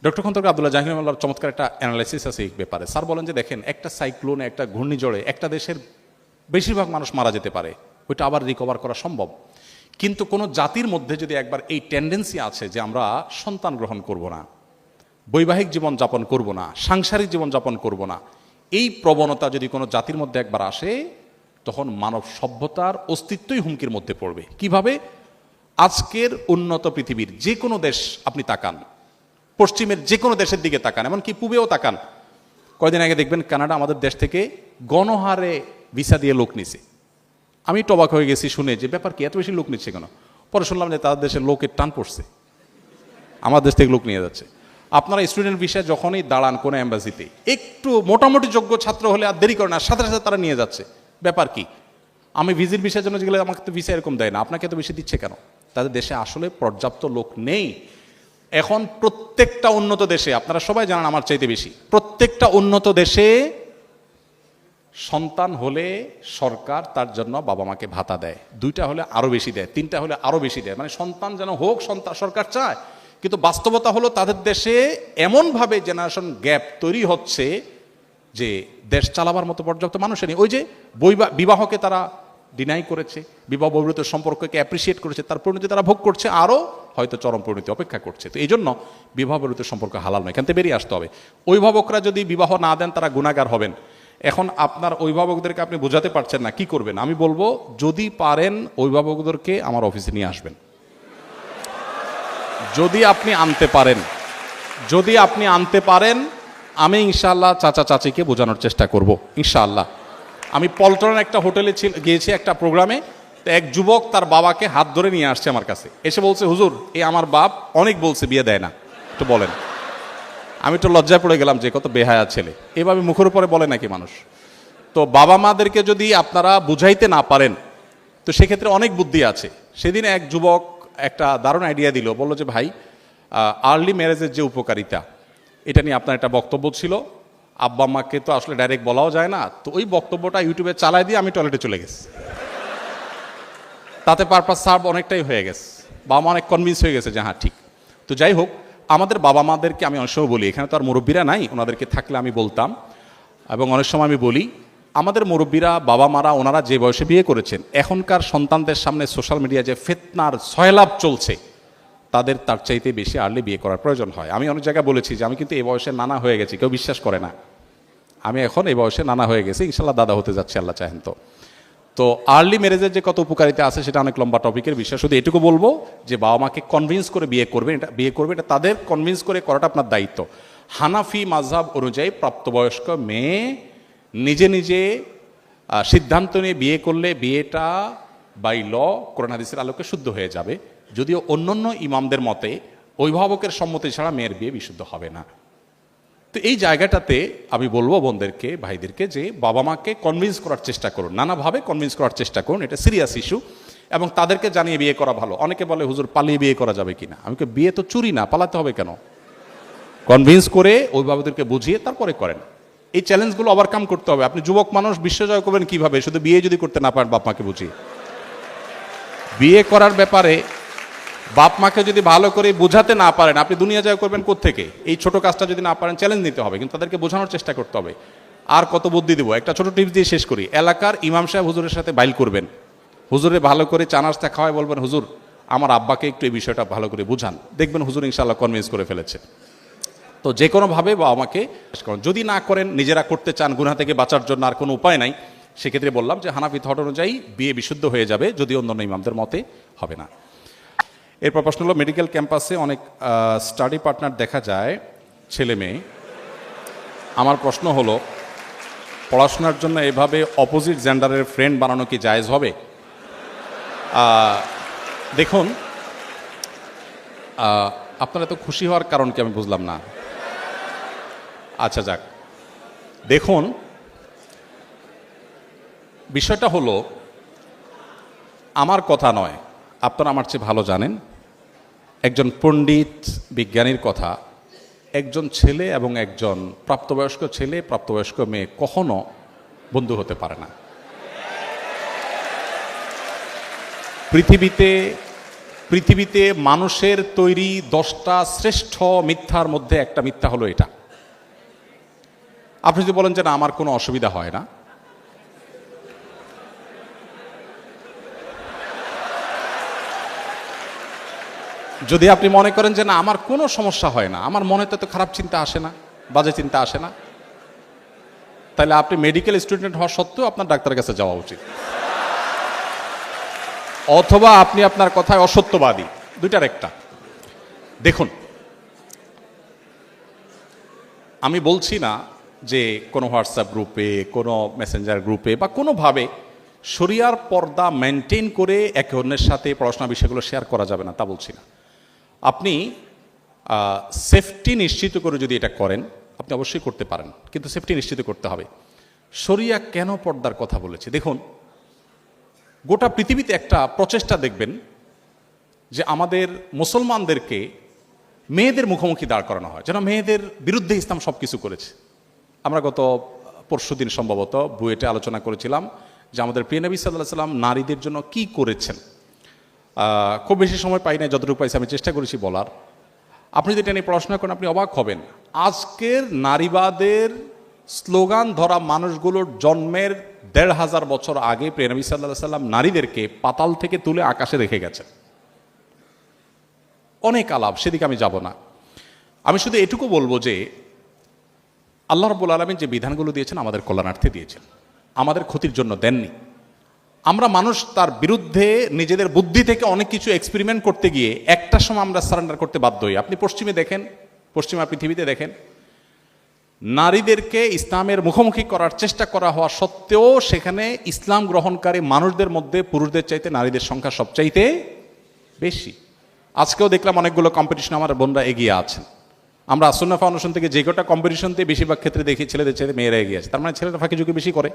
ডক্টর খন্দকার আব্দুল্লাহ জাহির রহমাতুল্লাহর চমৎকার একটা অ্যানালাইসিস আছে এই ব্যাপারে। স্যার বলেন যে দেখেন, একটা সাইক্লোনে, একটা ঘূর্ণিঝড়ে একটা দেশের বেশিরভাগ মানুষ মারা যেতে পারে, ওইটা আবার রিকভার করা সম্ভব। কিন্তু কোনো জাতির মধ্যে যদি একবার এই টেন্ডেন্সি আছে যে আমরা সন্তান গ্রহণ করব না, বৈবাহিক জীবন যাপন করব না, সাংসারিক জীবন যাপন করব না, এই প্রবণতা যদি কোনো জাতির মধ্যে একবার আসে, তখন মানব সভ্যতার অস্তিত্বই হুমকির মধ্যে পড়বে। কিভাবে? আজকের উন্নত পৃথিবীর যে কোনো দেশ আপনি তাকান, পশ্চিমের যে কোনো দেশের দিকে তাকান, এমনকি পূবেও তাকান, কয়দিন আগে দেখবেন কানাডা আমাদের দেশ থেকে গণহারে ভিসা দিয়ে লোক নিছে। আমি একটু অবাক হয়ে গেছি শুনে যে ব্যাপার কি, এত বেশি লোক নিচ্ছে কেন? পরে শুনলাম যে তাদের দেশের লোকের টান পড়ছে, আমার দেশ থেকে লোক নিয়ে যাচ্ছে। আপনারা স্টুডেন্ট ভিসায় যখনই দাঁড়ান কোনো এম্বাসিতে, একটু মোটামুটি যোগ্য ছাত্র হলে আর দেরি করে না, সাথে সাথে তারা নিয়ে যাচ্ছে। ব্যাপার কি? আমি ভিজিট ভিসার জন্য গেলে আমাকে তো ভিসা এরকম দেয় না, আপনাকে তো বেশি দিচ্ছে কেন? তাদের দেশে আসলে পর্যাপ্ত লোক নেই। এখন প্রত্যেকটা উন্নত দেশে, আপনারা সবাই জানেন আমার চাইতে বেশি, প্রত্যেকটা উন্নত দেশে সন্তান হলে সরকার তার জন্য বাবা মাকে ভাতা দেয়, 2টা হলে আরো বেশি দেয়, 3টা হলে আরো বেশি দেয়। মানে সন্তান যেন হোক, সন্তান সরকার চায়। কিন্তু বাস্তবতা হলো তাদের দেশে এমনভাবে জেনারেশন গ্যাপ তৈরি হচ্ছে যে দেশ চালাবার মতো পর্যাপ্ত মানুষের নেই। ওই যে বিবাহকে তারা ডিনাই করেছে, বিবাহ বহির্ভূত সম্পর্ককে অ্যাপ্রিসিয়েট করেছে, তার পরিণতি তারা ভোগ করছে, আরও হয়তো চরম পরিণতি অপেক্ষা করছে। তো এই জন্য বিবাহ বহির্ভূত সম্পর্ক হালাল নয়, এখান থেকে বেরিয়ে আসতে হবে। অভিভাবকরা যদি বিবাহ না দেন তারা গুনাহগার হবেন। এখন আপনার অভিভাবকদেরকে আপনি বোঝাতে পারছেন না, কি করবেন? আমি বলবো যদি পারেন অভিভাবকদেরকে আমার অফিসে নিয়ে আসবেন। যদি আপনি আনতে পারেন আমি ইনশাআল্লাহ চাচা চাচিকে বোঝানোর চেষ্টা করব ইনশাআল্লাহ। আমি পল্টন একটা হোটেলে গিয়েছি একটা প্রোগ্রামে, তো এক যুবক তার বাবাকে হাত ধরে নিয়ে আসছে আমার কাছে, এসে বলছে হুজুর এই আমার বাপ অনেক বলছে বিয়ে দেয় না, একটু বলেন। আমি একটু লজ্জায় পড়ে গেলাম যে কত বেহায়া ছেলে, এভাবে মুখের উপরে বলে নাকি মানুষ? তো বাবা মাদেরকে যদি আপনারা বুঝাইতে না পারেন, তো সেক্ষেত্রে অনেক বুদ্ধি আছে। সেদিন এক যুবক একটা দারুণ আইডিয়া দিল, বললো যে ভাই, আর্লি ম্যারেজের যে উপকারিতা, এটা নিয়ে আপনার একটা বক্তব্য ছিল, আব্বা আম্মাকে তো আসলে ডাইরেক্ট বলাও যায় না, তো ওই বক্তব্যটা ইউটিউবে চালাই দিয়ে আমি টয়লেটে চলে গেছি। তাতে পারপাস সার্ভ অনেকটাই হয়ে গেছে, বাবা মা অনেক কনভিন্স হয়ে গেছে যে হ্যাঁ ঠিক। তো যাই হোক, আমাদের বাবা মাদেরকে আমি অনেক সময় বলি, এখানে তো আর মুরব্বীরা নাই, ওনাদেরকে থাকলে আমি বলতাম, এবং অনেক সময় আমি বলি, আমাদের মুরব্বীরা, বাবা মারা, ওনারা যে বয়সে বিয়ে করেছেন, এখনকার সন্তানদের সামনে সোশ্যাল মিডিয়া যে ফিতনার সয়লাভ চলছে, তাদের তার চাইতে বেশি আর্লি বিয়ে করার প্রয়োজন হয়। আমি অনেক জায়গায় বলেছি যে আমি কিন্তু এই বয়সে নানা হয়ে গেছি, কেউ বিশ্বাস করে না, আমি এখন এই বয়সে নানা হয়ে গেছি, ইনশাল্লাহ দাদা হতে যাচ্ছে আল্লাহ চাহেন তো। তো আর্লি ম্যারেজের যে কত উপকারিতা আছে সেটা অনেক লম্বা টপিকের বিষয়। শুধু এটুকু বলবো যে বাবা মাকে কনভিন্স করে বিয়ে করবেন, এটা তাদের কনভিন্স করে করাটা আপনার দায়িত্ব। হানাফি মাযহাব অনুযায়ী প্রাপ্তবয়স্ক মেয়ে নিজে নিজে সিদ্ধান্ত নিয়ে বিয়ে করলে বিয়েটা বাই ল কোরআন হাদিসের আলোকে শুদ্ধ হয়ে যাবে। যদিও অন্যান্য ইমামদের মতে অভিভাবকের সম্মতি ছাড়া মেয়ের বিয়ে বিশুদ্ধ হবে না। তো এই জায়গাটাতে আমি বলবো বোনদেরকে, ভাইদেরকে, যে বাবা মাকে কনভিন্স করার চেষ্টা করুন, নানাভাবে কনভিন্স করার চেষ্টা করুন, এটা সিরিয়াস ইস্যু, এবং তাদেরকে জানিয়ে বিয়ে করা ভালো। অনেকে বলে হুজুর পালিয়ে বিয়ে করা যাবে কিনা, আমি বিয়ে তো চুরি না, পালাতে হবে কেন? কনভিন্স করে অভিভাবকদেরকে বুঝিয়ে তারপরে করেন। এই চ্যালেঞ্জগুলো ওভারকাম করতে হবে। আপনি যুবক মানুষ, বিশ্বজয় করবেন কিভাবে? শুধু বিয়ে যদি করতে না পারেন বাপ মাকে বুঝিয়ে। বিয়ে করার ব্যাপারে বাপ মাকে যদি ভালো করে বোঝাতে না পারেন, আপনি দুনিয়া জয় করবেন কোত্থেকে? এই ছোট কাজটা যদি না পারেন, চ্যালেঞ্জ নিতে হবে, কিন্তু তাদেরকে বোঝানোর চেষ্টা করতে হবে। আর কত বুদ্ধি দেবো, একটা ছোট টিপস দিয়ে শেষ করি। এলাকার ইমাম সাহেব হুজুরের সাথে বাইল করবেন, হুজুরে ভালো করে চা নাস্তা খাওয়ায় বলবেন, হুজুর আমার আব্বাকে একটু এই বিষয়টা ভালো করে বুঝান, দেখবেন হুজুর ইনশাআল্লাহ কনভিন্স করে ফেলেছে। তো যে কোনোভাবে বাবা মাকে, যদি না করেন, নিজেরা করতে চান গুনাহ থেকে বাঁচার জন্য, আর কোনো উপায় নাই, সেক্ষেত্রে বললাম যে হানাফি থট অনুযায়ী বিয়ে বিশুদ্ধ হয়ে যাবে, যদি অন্যান্য ইমামদের মতে হবে না। এরপর প্রশ্ন হলো, মেডিকেল ক্যাম্পাসে অনেক স্টাডি পার্টনার দেখা যায়, ছেলে মেয়ে। আমার প্রশ্ন হলো, পড়াশোনার জন্য এভাবে অপোজিট জেন্ডারের ফ্রেন্ড বানানো কি জায়েজ হবে? দেখুন, আপনারা এত খুশি হওয়ার কারণ কি আমি বুঝলাম না। আচ্ছা যাক, দেখুন বিষয়টা হলো, আমার কথা নয়, আপনারা আমার চেয়ে ভালো জানেন, একজন পণ্ডিত বিজ্ঞানীর কথা, একজন ছেলে এবং একজন প্রাপ্তবয়স্ক ছেলে, প্রাপ্তবয়স্ক মেয়ে কখনো বন্ধু হতে পারে না। পৃথিবীতে মানুষের তৈরি 10টা শ্রেষ্ঠ মিথ্যার মধ্যে একটা মিথ্যা হলো এটা। আপনি যদি বলেন যে না আমার কোনো অসুবিধা হয় না, যদি আপনি মনে করেন যে না আমার কোনো সমস্যা হয় না, আমার মনে তো খারাপ চিন্তা আসে না, বাজে চিন্তা আসে না, তাহলে আপনি মেডিকেল স্টুডেন্ট হওয়া সত্ত্বেও আপনার ডাক্তারের কাছে যাওয়া উচিত, অথবা আপনি আপনার কথায় অসত্যবাদী, দুইটার একটা। দেখুন, আমি বলছি না যে কোনো হোয়াটসঅ্যাপ গ্রুপে, কোনো মেসেঞ্জার গ্রুপে বা কোনোভাবে শরিয়ার পর্দা মেনটেন করে একে অন্যের সাথে পড়াশোনা বিষয়গুলো শেয়ার করা যাবে না, তা বলছি না। আপনি সেফটি নিশ্চিত করে যদি এটা করেন, আপনি অবশ্যই করতে পারেন, কিন্তু সেফটি নিশ্চিত করতে হবে। শরিয়া কেন পর্দার কথা বলেছে? দেখুন, গোটা পৃথিবীতে একটা প্রচেষ্টা দেখবেন যে আমাদের মুসলমানদেরকে মেয়েদের মুখোমুখি দাঁড় করানো হয়, যেন মেয়েদের বিরুদ্ধে ইসলাম সব কিছু করেছে। আমরা গত পরশুদিন সম্ভবত বুয়েটে আলোচনা করেছিলাম যে আমাদের প্রিয় নবী সাল্লাল্লাহু আলাইহি ওয়াসাল্লাম নারীদের জন্য কি করেছেন। খুব বেশি সময় পাই না, যতটুকু পাইছি আমি চেষ্টা করেছি বলার। আপনি যদি এটা নিয়ে পড়াশোনা করেন, আপনি অবাক হবেন। আজকের নারীবাদের স্লোগান ধরা মানুষগুলোর জন্মের ১৫০০ বছর আগে প্রিয় নবী সাল্লাল্লাহু আলাইহি ওয়াসাল্লাম নারীদেরকে পাতাল থেকে তুলে আকাশে রেখে গেছেন। অনেক আলাপ, সেদিকে আমি যাব না। আমি শুধু এটুকু বলবো যে আল্লাহ রাব্বুল আলামিন যে বিধানগুলো দিয়েছেন আমাদের কল্যাণার্থে দিয়েছেন, আমাদের ক্ষতির জন্য দেননি। আমরা মানুষ তার বিরুদ্ধে নিজেদের বুদ্ধি থেকে অনেক কিছু এক্সপেরিমেন্ট করতে গিয়ে একটা সময় আমরা সারেন্ডার করতে বাধ্য হই। আপনি পশ্চিমে দেখেন, পশ্চিমা পৃথিবীতে দেখেন, নারীদেরকে ইসলামের মুখোমুখি করার চেষ্টা করা হওয়া সত্ত্বেও সেখানে ইসলাম গ্রহণকারী মানুষদের মধ্যে পুরুষদের চাইতে নারীদের সংখ্যা সবচাইতে বেশি। আজকেও দেখলাম অনেকগুলো কম্পিটিশন আমার বোনরা এগিয়ে আছেন। আমরা আসুন্নাহ ফাউন্ডেশন থেকে যে কটা কম্পিটিশনতে বেশিরভাগ ক্ষেত্রে দেখি ছেলেদের চাইতে মেয়েরা এগিয়ে আছে। তার মানে ছেলেরা ফাঁকি ঝুঁকি বেশি করে,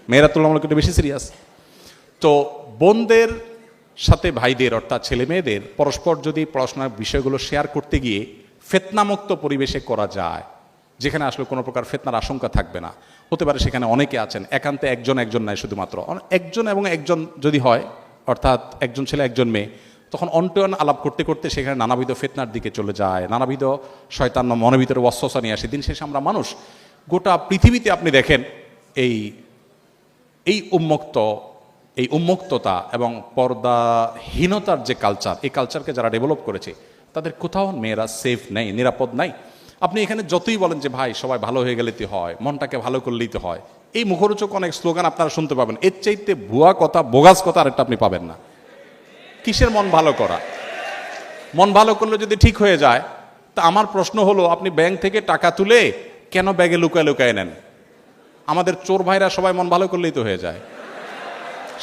মেয়েরা তুলনামূলক একটু বেশি সিরিয়াস। তো বোনদের সাথে ভাইদের অর্থাৎ ছেলে মেয়েদের পরস্পর যদি পড়াশোনার বিষয়গুলো শেয়ার করতে গিয়ে ফিতনামুক্ত পরিবেশে করা যায়, যেখানে আসলে কোনো প্রকার ফিতনার আশঙ্কা থাকবে না, হতে পারে সেখানে অনেকে আছেন, একান্তে একজন নাই, শুধুমাত্র একজন এবং একজন যদি হয়, অর্থাৎ একজন ছেলে একজন মেয়ে, তখন অন্টন আলাপ করতে করতে সেখানে নানাবিধ ফিতনার দিকে চলে যায়, নানাবিধ শয়তান মনের ভিতরে ওয়াসওয়াসা নিয়ে আসে। দিন শেষে আমরা মানুষ, গোটা পৃথিবীতে আপনি দেখেন এই উন্মুক্ততা এবং পর্দাহীনতার যে কালচার, এই কালচারকে যারা ডেভেলপ করেছে তাদের কোথাও মেয়েরা সেফ নেই, নিরাপদ নাই। আপনি এখানে যতই বলেন যে ভাই সবাই ভালো হয়ে গেলে তো হয়, মনটাকে ভালো করলেই তো হয়, এই মুখরোচক অনেক স্লোগান আপনারা শুনতে পাবেন, এর চাইতে ভুয়া কথা, বোগাস কথা আরেকটা আপনি পাবেন না। কিসের মন ভালো করা? মন ভালো করলে যদি ঠিক হয়ে যায়, তা আমার প্রশ্ন হলো, আপনি ব্যাংক থেকে টাকা তুলে কেন ব্যাগে লুকায় লুকায় নেন? আমাদের চোর ভাইরা সবাই মন ভালো করলেই তো হয়ে যায়।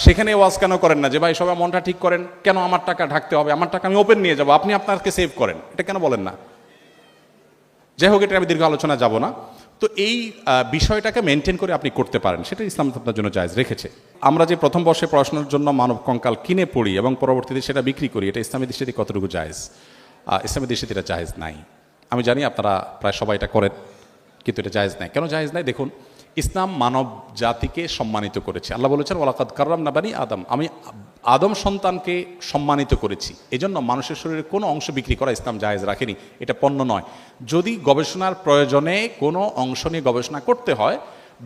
সেখানে ওয়াজ কেন করেন না যে ভাই সবাই মনটা ঠিক করেন, কেন আমার টাকা ঢাকতে হবে, আমার টাকা আমি ওপেন নিয়ে যাবো, আপনি আপনাকে সেভ করেন, এটা কেন বলেন না? যাই হোক, এটা আমি দীর্ঘ আলোচনা যাব না। তো এই বিষয়টাকে মেনটেন করে আপনি করতে পারেন, সেটা ইসলাম আপনার জন্য জায়েজ রেখেছে। আমরা যে প্রথম বর্ষে পড়াশোনার জন্য মানব কঙ্কাল কিনে পড়ি এবং পরবর্তীতে সেটা বিক্রি করি, এটা ইসলামী দৃষ্টিতে কতটুকু জায়েজ? ইসলামী দৃষ্টিতে এটা জায়েজ নাই। আমি জানি আপনারা প্রায় সবাই এটা করেন, কিন্তু এটা জায়েজ নাই। কেন জায়েজ নাই? দেখুন, ইসলাম মানব জাতিকে সম্মানিত করেছে। আল্লাহ বলেছেন ওয়ালাকাদ কাররামনা বানি আদম, আমি আদম সন্তানকে সম্মানিত করেছি, এজন্য মানুষের শরীরে কোনো অংশ বিক্রি করা ইসলাম জায়েজ রাখেনি, এটা পণ্য নয়। যদি গবেষণার প্রয়োজনে কোনো অংশ নিয়ে গবেষণা করতে হয়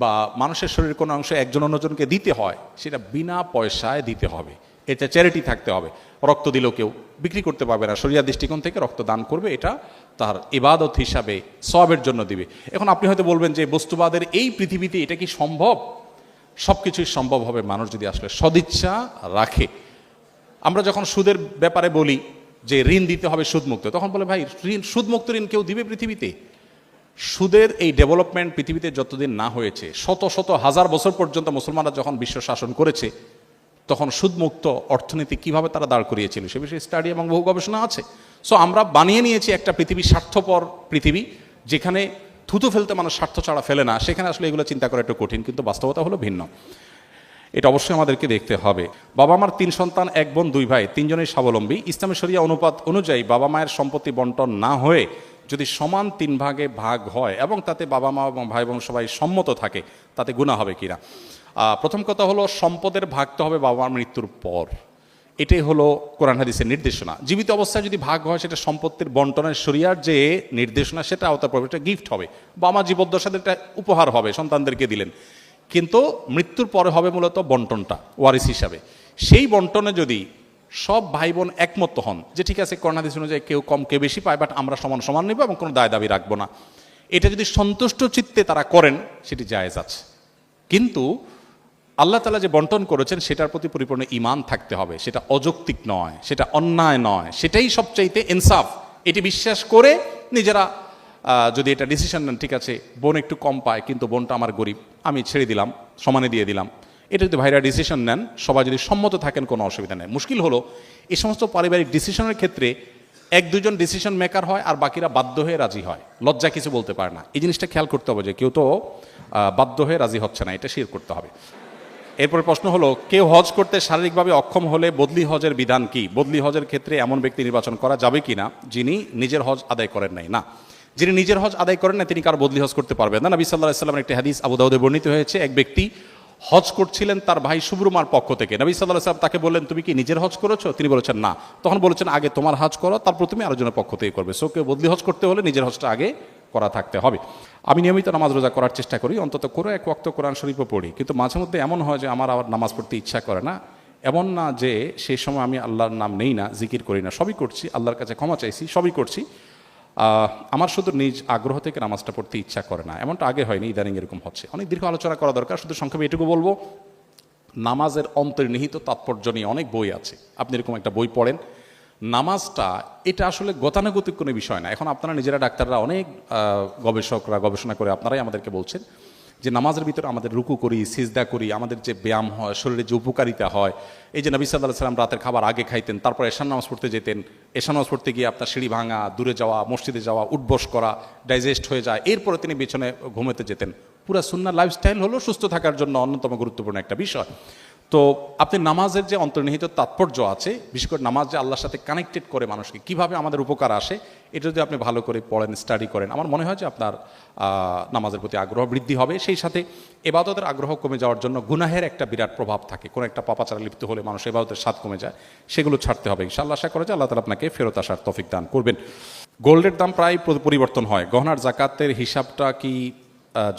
বা মানুষের শরীরের কোনো অংশ একজন অন্যজনকে দিতে হয়, সেটা বিনা পয়সায় দিতে হবে, এটা চ্যারিটি থাকতে হবে। রক্ত দিল কেউ বিক্রি করতে পারবে না, শরিয়া দৃষ্টিকোণ থেকে রক্ত দান করবে, এটা তার ইবাদত হিসাবে সওয়াবের জন্য দিবে। এখন আপনি হয়তো বলবেন যে বস্তুবাদের এই পৃথিবীতে এটা কি সম্ভব? সব কিছুই সম্ভব হবে মানুষ যদি আসলে সদিচ্ছা রাখে। আমরা যখন সুদের ব্যাপারে বলি যে ঋণ দিতে হবে সুদমুক্ত, তখন বলে ভাই সুদমুক্ত ঋণ কেউ দিবে পৃথিবীতে? সুদের এই ডেভেলপমেন্ট পৃথিবীতে যতদিন না হয়েছে, শত শত হাজার বছর পর্যন্ত মুসলমানরা যখন বিশ্ব শাসন করেছে, তখন সুদমুক্ত অর্থনীতি কিভাবে তারা দাঁড় করিয়েছিল সে বিষয়ে স্টাডি এবং বহু গবেষণা আছে। সো আমরা বানিয়ে নিয়েছি একটা পৃথিবী, স্বার্থপর পৃথিবী, যেখানে থুতু ফেলতে মানুষ স্বার্থ ছাড়া ফেলে না। সেখানে আসলে এগুলো চিন্তা করা একটু কঠিন, কিন্তু বাস্তবতা হলো ভিন্ন। এটা অবশ্যই আমাদেরকে দেখতে হবে। বাবা মার 3 সন্তান, 1 বোন 2 ভাই, 3 জনই স্বাবলম্বী। ইসলামী শরিয়া অনুপাত অনুযায়ী বাবা মায়ের সম্পত্তি বন্টন না হয়ে যদি সমান 3 ভাগে ভাগ হয় এবং তাতে বাবা মা এবং ভাই বোন সবাই সম্মত থাকে, তাতে গুনাহ হবে কিনা? প্রথম কথা হলো, সম্পদের ভাগ তো হবে বাবা মার মৃত্যুর পর, এটাই হলো কোরআন হাদিসের নির্দেশনা। জীবিত অবস্থায় যদি ভাগ হয়, সেটা সম্পত্তির বন্টনের শরিয়ার যে নির্দেশনা, সেটা আওতায় পড়বে, এটা গিফট হবে, বাবা মা জীবদ্দশাতে একটা উপহার হবে, সন্তানদেরকে দিলেন। কিন্তু মৃত্যুর পরে হবে মূলত বন্টনটা ওয়ারিস হিসাবে। সেই বন্টনে যদি সব ভাই বোন একমত হন যে ঠিক আছে, কোরআন হাদিস অনুযায়ী কেউ কম কেউ বেশি পায়, বাট আমরা সমান সমান নেব এবং কোনো দায় দাবি রাখবো না, এটা যদি সন্তুষ্ট চিত্তে তারা করেন, সেটি জায়েজ আছে। কিন্তু আল্লাহ তাআলা যে বন্টন করেছেন সেটার প্রতি পরিপূর্ণ ঈমান থাকতে হবে, সেটা অযৌক্তিক নয়, সেটা অন্যায় নয়, সেটাই সবচাইতে ইনসাফ। এটি বিশ্বাস করে নিজেরা যদি এটা ডিসিশন নেন, ঠিক আছে বোন একটু কম পায় কিন্তু বোনটা আমার গরিব, আমি ছেড়ে দিলাম, সমানে দিয়ে দিলাম, এটা যদি ভাইরা ডিসিশন নেন, সবাই যদি সম্মত থাকেন, কোনো অসুবিধা নেই। মুশকিল হলো এই সমস্ত পারিবারিক ডিসিশনের ক্ষেত্রে 1-2 জন ডিসিশন মেকার হয় আর বাকিরা বাধ্য হয়ে রাজি হয়, লজ্জা কিছু বলতে পারে না। এই জিনিসটা খেয়াল করতে হবে যে কেউ তো বাধ্য হয়ে রাজি হচ্ছে না, এটা শির করতে হবে। এরপরে প্রশ্ন হলো, কেউ হজ করতে শারীরিকভাবে অক্ষম হলে বদলি হজের বিধান কি? বদলি হজের ক্ষেত্রে এমন ব্যক্তি নির্বাচন করা যাবে কি না যিনি নিজের হজ আদায় করেন নাই? না, যিনি নিজের হজ আদায় করেন না তিনি কার বদলি হজ করতে পারবেন না। নবী সাল্লাল্লাহু আলাইহি ওয়াসাল্লামের একটি হাদিস আবু দাউদে বর্ণিত হয়েছে, এক ব্যক্তি হজ করছিলেন তার ভাই সুব্রমার পক্ষ থেকে। নবী সাল্লাল্লাহু আলাইহি ওয়াসাল্লাম তাকে বললেন, তুমি কি নিজের হজ করেছো? তিনি বলেছেন না। তখন বলেছেন, আগে তোমার হজ করো, তারপর তুমি আরেকজনের পক্ষ থেকে করবে। সো কেউ বদলি হজ করতে হলে নিজের হজটা আগে করা থাকতে হবে। আমি নিয়মিত নামাজ রোজা করার চেষ্টা করি, অন্তত করে 1 ওয়াক্ত কোরআন শরীফও পড়ি, কিন্তু মাঝে মধ্যে এমন হয় যে আমার আবার নামাজ পড়তে ইচ্ছা করে না। এমন না যে সেই সময় আমি আল্লাহর নাম নেই না, জিকির করি না, সবই করছি, আল্লাহর কাছে ক্ষমা চাইছি, সবই করছি, আমার শুধু নিজ আগ্রহ থেকে নামাজটা পড়তে ইচ্ছা করে না। এমনটা আগে হয়নি, ইদানিং এরকম হচ্ছে। অনেক দীর্ঘ আলোচনা করা দরকার, শুধু সংক্ষেপে এটুকু বলবো, নামাজের অন্তর্নিহিত তাৎপর্য নিয়ে অনেক বই আছে, আপনি এরকম একটা বই পড়েন। নামাজটা এটা আসলে গতানুগতিক কোনো বিষয় না। এখন আপনারা নিজেরা ডাক্তাররা, অনেক গবেষকরা গবেষণা করে আপনারাই আমাদেরকে বলছেন যে নামাজের ভিতরে আমাদের রুকু করি, সিজদা করি, আমাদের যে ব্যায়াম হয়, শরীরে যে উপকারিতা হয়, এই যে নবী সাল্লাল্লাহু আলাইহি ওয়াসাল্লাম রাতের খাবার আগে খাইতেন, তারপর এশার নামাজ পড়তে যেতেন, এশার নামাজ পড়তে গিয়ে আপনার সিঁড়ি ভাঙা, দূরে যাওয়া, মসজিদে যাওয়া, উঠবস করা, ডাইজেস্ট হয়ে যায়, এরপরে তিনি বিছানায় ঘুমোতে যেতেন। পুরা সুন্নাহ লাইফস্টাইল হলো সুস্থ থাকার জন্য অন্যতম গুরুত্বপূর্ণ একটা বিষয়। তো আপনি নামাজের যে অন্তর্নিহিত তাৎপর্য আছে, বিশেষ করে নামাজ যে আল্লাহর সাথে কানেক্টেড করে মানুষকে, কিভাবে আমাদের উপকার আসে, এটা যদি আপনি ভালো করে পড়েন, স্টাডি করেন, আমার মনে হয় যে আপনার নামাজের প্রতি আগ্রহ বৃদ্ধি হবে। সেই সাথে এবাদতের আগ্রহ কমে যাওয়ার জন্য গুনাহের একটা বিরাট প্রভাব থাকে। কোনো একটা পাপাচারে লিপ্ত হলে মানুষ এবাদতের স্বাদ কমে যায়, সেগুলো ছাড়তে হবে ইনশাআল্লাহ। আশা করা যায় আল্লাহ তাআলা আপনাকে ফেরত আসার তৌফিক দান করবেন। গোল্ডের দাম প্রায় পরিবর্তন হয়, গহনার জাকাতের হিসাবটা কি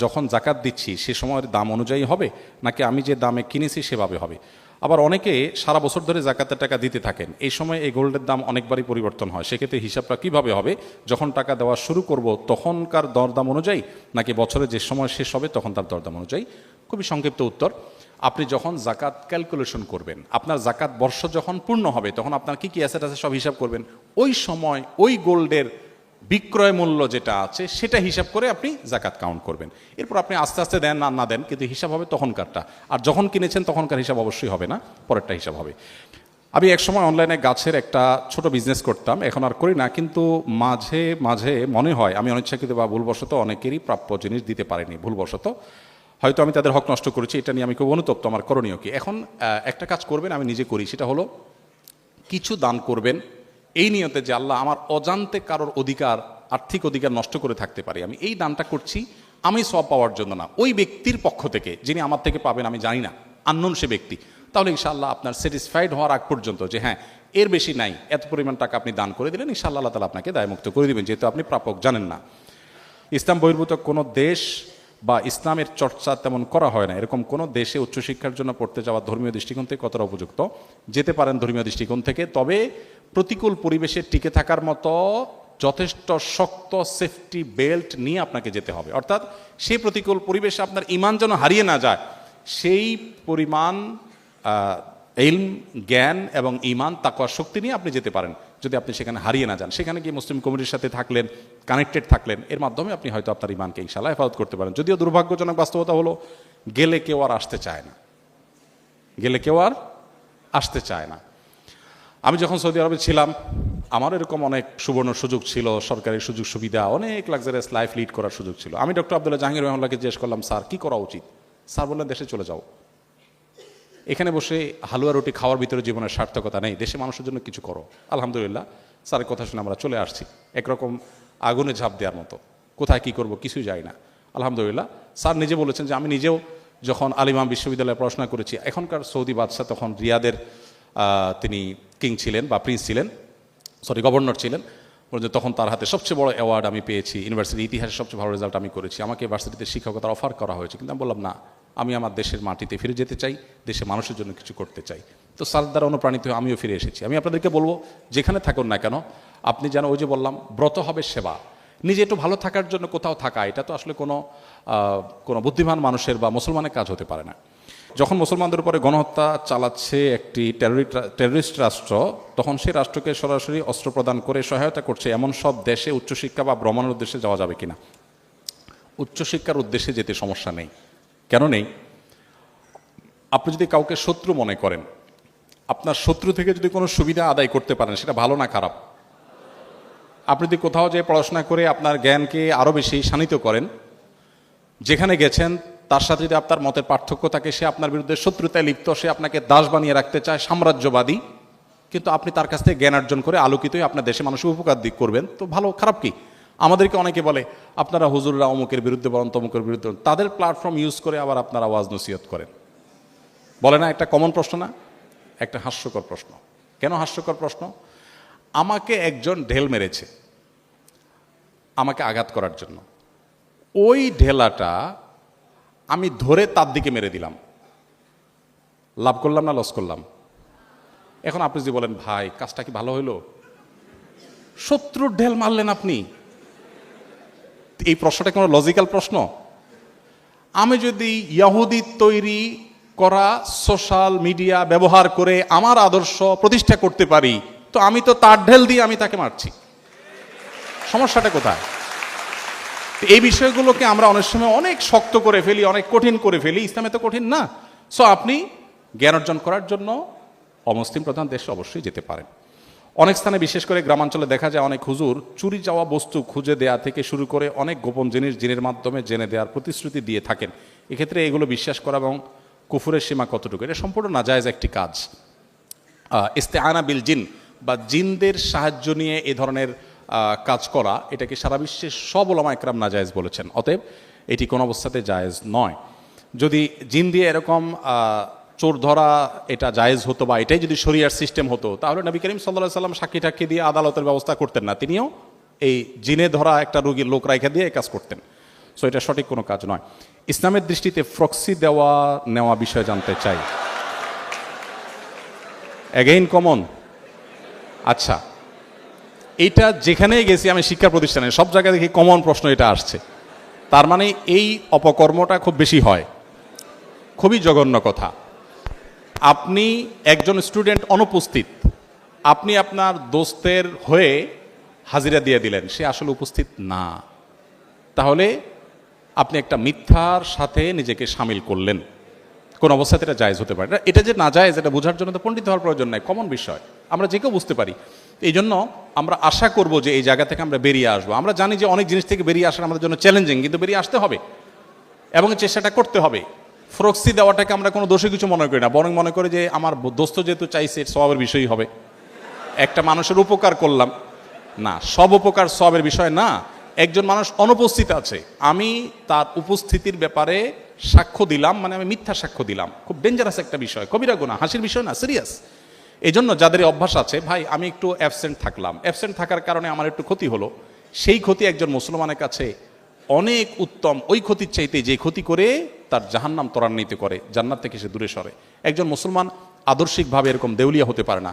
যখন জাকাত দিচ্ছি সে সময়ের দাম অনুযায়ী হবে, নাকি আমি যে দামে কিনেছি সেভাবে হবে? আবার অনেকে সারা বছর ধরে জাকাতের টাকা দিতে থাকেন, এই সময় এই গোল্ডের দাম অনেকবারই পরিবর্তন হয়, সেক্ষেত্রে হিসাবটা কিভাবে হবে? যখন টাকা দেওয়া শুরু করব তখনকার দরদাম অনুযায়ী, নাকি বছরে যে সময় শেষ হবে তখন তার দরদাম অনুযায়ী? খুবই সংক্ষিপ্ত উত্তর, আপনি যখন জাকাত ক্যালকুলেশন করবেন, আপনার জাকাত বর্ষ যখন পূর্ণ হবে তখন আপনার কি কি অ্যাসেট আছে সব হিসাব করবেন, ওই সময় ওই গোল্ডের বিক্রয় মূল্য যেটা আছে সেটা হিসাব করে আপনি জাকাত কাউন্ট করবেন। এরপর আপনি আস্তে আস্তে দেন না দেন, কিন্তু হিসাব হবে তখনকারটা। আর যখন কিনেছেন তখনকার হিসাব অবশ্যই হবে না, পরেরটা হিসাব হবে। আমি একসময় অনলাইনে গাছের একটা ছোট বিজনেস করতাম, এখন আর করি না, কিন্তু মাঝে মাঝে মনে হয় আমি অনিচ্ছাকৃত বা ভুলবশত অনেকেরই প্রাপ্য জিনিস দিতে পারিনি, ভুলবশত হয়তো আমি তাদের হক নষ্ট করেছি, এটা নিয়ে আমি খুব অনুতপ্ত। আমার করণীয় কি? এখন একটা কাজ করবেন, আমি নিজে করি, সেটা হলো কিছু দান করবেন এই নিয়তে যে আল্লাহ আমার অজান্তে কারোর অধিকার, আর্থিক অধিকার নষ্ট করে থাকতে পারি, আমি এই দানটা করছি আমি সওয়াব পাওয়ার জন্য না, ওই ব্যক্তির পক্ষ থেকে যিনি আমার থেকে পাবেন আমি জানি না, আননোন সে ব্যক্তি। তাহলে ইনশাআল্লাহ আপনার স্যাটিসফাইড হওয়ার আগ পর্যন্ত যে হ্যাঁ এর বেশি নাই, এত পরিমাণ টাকা আপনি দান করে দিলেন, ইনশাআল্লাহ আল্লাহ তাআলা আপনাকে দায়মুক্ত করে দিবেন, যেহেতু আপনি প্রাপক জানেন না। ইসলাম বহির্ভূত কোনো দেশ বা ইসলামের চর্চা তেমন করা হয় না, এরকম কোনো দেশে উচ্চশিক্ষার জন্য পড়তে যাওয়া ধর্মীয় দৃষ্টিকোণ থেকে কতটা উপযুক্ত? যেতে পারেন ধর্মীয় দৃষ্টিকোণ থেকে, তবে প্রতিকূল পরিবেশে টিকে থাকার মতো যথেষ্ট শক্ত সেফটি বেল্ট নিয়ে আপনাকে যেতে হবে। অর্থাৎ সেই প্রতিকূল পরিবেশে আপনার ঈমান যেন হারিয়ে না যায়, সেই পরিমাণ ইলম, জ্ঞান এবং ঈমান, তাকওয়া, শক্তি নিয়ে আপনি যেতে পারেন। যদি আপনি সেখানে হারিয়ে না যান, সেখানে গিয়ে মুসলিম কমিউনিটির সাথে থাকলেন, কানেক্টেড থাকলেন, এর মাধ্যমে আপনি হয়তো আপনার ঈমানকে ইনশাআল্লাহ হেফাজত করতে পারেন। যদিও দুর্ভাগ্যজনক বাস্তবতা হলো গেলে কেউ আর আসতে চায় না, গেলে কেউ আর আসতে চায় না। আমি যখন সৌদি আরবে ছিলাম আমার এরকম অনেক সুবর্ণ সুযোগ ছিল, সরকারি সুযোগ সুবিধা, অনেক লাক্সারিয়াস লাইফ লিড করার সুযোগ ছিল। আমি ডক্টর আব্দুল্লাহ জাহাঙ্গীর রহমানকে জিজ্ঞেস করলাম, স্যার কি করা উচিত? স্যার বললেন, দেশে চলে যাও, এখানে বসে হালুয়া রুটি খাওয়ার ভিতরে জীবনের সার্থকতা নেই, দেশে মানুষের জন্য কিছু করো। আলহামদুলিল্লাহ স্যারের কথা শুনে আমরা চলে আসছি, একরকম আগুনে ঝাঁপ দেওয়ার মতো, কোথায় কি করব কিছুই যায় না। আলহামদুলিল্লাহ স্যার নিজে বলেছেন যে আমি নিজেও যখন আল ইমাম বিশ্ববিদ্যালয়ে পড়াশোনা করেছি, এখনকার সৌদি বাদশাহ তখন রিয়াদের তিনি কিং ছিলেন বা প্রিন্স ছিলেন, গভর্নর ছিলেন, তখন তার হাতে সবচেয়ে বড় অ্যাওয়ার্ড আমি পেয়েছি, ইউনিভার্সিটির ইতিহাসে সবচেয়ে ভালো রেজাল্ট আমি করেছি, আমাকে ভার্সিটিতে শিক্ষকতার অফার করা হয়েছে, কিন্তু আমি বললাম না, আমি আমার দেশের মাটিতে ফিরে যেতে চাই, দেশে মানুষের জন্য কিছু করতে চাই। তো স্যার দ্বারা অনুপ্রাণিত হয়ে আমিও ফিরে এসেছি। আমি আপনাদেরকে বলবো, যেখানে থাকুন না কেন আপনি যেন ওই যে বললাম ব্রত হবে সেবা, নিজে একটু ভালো থাকার জন্য কোথাও থাকা, এটা তো আসলে কোনো বুদ্ধিমান মানুষের বা মুসলমানের কাজ হতে পারে না। যখন মুসলমানদের উপরে গণহত্যা চালাচ্ছে একটি টেররিস্ট রাষ্ট্র, তখন সেই রাষ্ট্রকে সরাসরি অস্ত্র প্রদান করে সহায়তা করছে এমন সব দেশে উচ্চশিক্ষা বা ভ্রমণের উদ্দেশ্যে যাওয়া যাবে কিনা? উচ্চশিক্ষার উদ্দেশ্যে যেতে সমস্যা নেই। কেন নেই? আপনি যদি কাউকে শত্রু মনে করেন, আপনার শত্রু থেকে যদি কোনো সুবিধা আদায় করতে পারেন, সেটা ভালো না খারাপ? আপনি যদি কোথাও যে পড়াশোনা করে আপনার জ্ঞানকে আরও বেশি শানিত করেন, যেখানে গেছেন তার সাথে যদি আপনার মতের পার্থক্য থাকে, সে আপনার বিরুদ্ধে শত্রুতায় লিপ্ত, সে আপনাকে দাস বানিয়ে রাখতে চায়, সাম্রাজ্যবাদী, কিন্তু আপনি তার কাছ থেকে জ্ঞান অর্জন করে আলোকিত হয়ে আপনার দেশে মানুষের উপকার দিক করবেন, তো ভালো খারাপ কি? আমাদেরকে অনেকে বলে আপনারা হুজুররা অমুকের বিরুদ্ধে বলেন, তমুকের বিরুদ্ধে, তাদের প্ল্যাটফর্ম ইউজ করে আবার আপনারা ওয়াজ নসিহত করেন। বলে না, একটা কমন প্রশ্ন না? একটা হাস্যকর প্রশ্ন। কেন হাস্যকর প্রশ্ন? আমাকে একজন ঢেল মেরেছে আমাকে আঘাত করার জন্য, ওই ঢেলাটা আমি ধরে তার দিকে মেরে দিলাম, লাভ করলাম না লস করলাম? এখন আপনি যদি বলেন ভাই কাজটা কি ভালো হইলো, শত্রুর ঢেল মারলেন আপনি, এই প্রশ্নটা কোনো লজিক্যাল প্রশ্ন? আমি যদি ইয়াহুদি তৈরি করা সোশ্যাল মিডিয়া ব্যবহার করে আমার আদর্শ প্রতিষ্ঠা করতে পারি, তো আমি তো তার ঢেল দিয়ে আমি তাকে মারছি, সমস্যাটা কোথায়? এই বিষয়গুলোকে আমরা অনেক সময় অনেক শক্ত করে ফেলি, অনেক কঠিন করে ফেলি, ইসলামে তো কঠিন না। সো আপনি জ্ঞান অর্জন করার জন্য অমুসলিম প্রধান দেশে অবশ্যই যেতে পারেন। অনেক স্থানে বিশেষ করে গ্রামাঞ্চলে দেখা যায় অনেক হুজুর চুরি যাওয়া বস্তু খুঁজে দেয়া থেকে শুরু করে অনেক গোপন জিনিস জিনের মাধ্যমে জেনে দেওয়ার প্রতিশ্রুতি দিয়ে থাকেন। এক্ষেত্রে এগুলো বিশ্বাস করা এবং কুফুরের সীমা কতটুকু, এটা সম্পূর্ণ নাজায়েজ একটি কাজ। ইস্তেআনা বিল জিন বা জিনদের সাহায্য নিয়ে এ ধরনের কাজ করা, এটাকে সারা বিশ্বের সব উলামা একরাম নাজায়েজ বলেছেন। অতএব এটি কোনো অবস্থাতে জায়েজ নয়। যদি জিন দিয়ে এরকম চোর ধরা এটা জায়েজ হতো বা এটাই যদি শরিয়ার সিস্টেম হতো, তাহলে নবী করিম সাল্লাল্লাহু আলাইহি সাল্লাম সাক্ষী টাক্ষী দিয়ে আদালতের ব্যবস্থা করতেন না, তিনিও এই জিনে ধরা একটা রোগীর লোক রাইখা দিয়ে এই কাজ করতেন। সো এটা সঠিক কোনো কাজ নয়। ইসলামের দৃষ্টিতে প্রক্সি দেওয়া নেওয়া বিষয়ে জানতে চাই। Again common. আচ্ছা, এটা যেখানেই গেছি আমি শিক্ষা প্রতিষ্ঠানে সব জায়গায় দেখি কমন প্রশ্ন এটা আসছে। তার মানে এই অপকর্মটা খুব বেশি হয়, খুবই জঘন্য কথা। আপনি একজন স্টুডেন্ট অনুপস্থিত, আপনি আপনার দোস্তের হয়ে হাজিরা দিয়ে দিলেন, সে আসলে উপস্থিত না, তাহলে আপনি একটা মিথ্যার সাথে নিজেকে সামিল করলেন। কোন অবস্থাতে এটা জায়েজ হতে পারে না। এটা যে না জায়েজ এটা বোঝার জন্য তো পণ্ডিত হওয়ার প্রয়োজন নাই, কমন বিষয়, আমরা যে কেউ বুঝতে পারি। এই জন্য আমরা আশা করব যে এই জায়গা থেকে আমরা বেরিয়ে আসবো। আমরা জানি যে অনেক জিনিস থেকে বেরিয়ে আসার আমাদের জন্য চ্যালেঞ্জিং, কিন্তু বেরিয়ে আসতে হবে এবং চেষ্টাটা করতে হবে। প্রক্সি দেওয়াটাকে আমরা কোনো দোষে কিছু মনে করি না, বরং মনে করি যে আমার দোস্ত যেহেতু চাইছে সওয়াবের বিষয়ই হবে, একটা মানুষের উপকার করলাম। না, সব উপকার সওয়াবের বিষয় না। একজন মানুষ অনুপস্থিত আছে, আমি তার উপস্থিতির ব্যাপারে সাক্ষ্য দিলাম, মানে আমি মিথ্যা সাক্ষ্য দিলাম, খুব ডেঞ্জারাস একটা বিষয়, কবিরা গুনাহ, হাসির বিষয় না, সিরিয়াস। এই জন্য যাদের অভ্যাস আছে, ভাই আমি একটু অ্যাবসেন্ট থাকলাম, অ্যাবসেন্ট থাকার কারণে আমার একটু ক্ষতি হলো, সেই ক্ষতি একজন মুসলমানের কাছে অনেক উত্তম ওই ক্ষতির চাইতে যে ক্ষতি করে তার জাহান্নাম ত্বরান্বিত করে, জান্নাত থেকে সে দূরে সরে। একজন মুসলমান আদর্শিকভাবে এরকম দেউলিয়া হতে পারে না।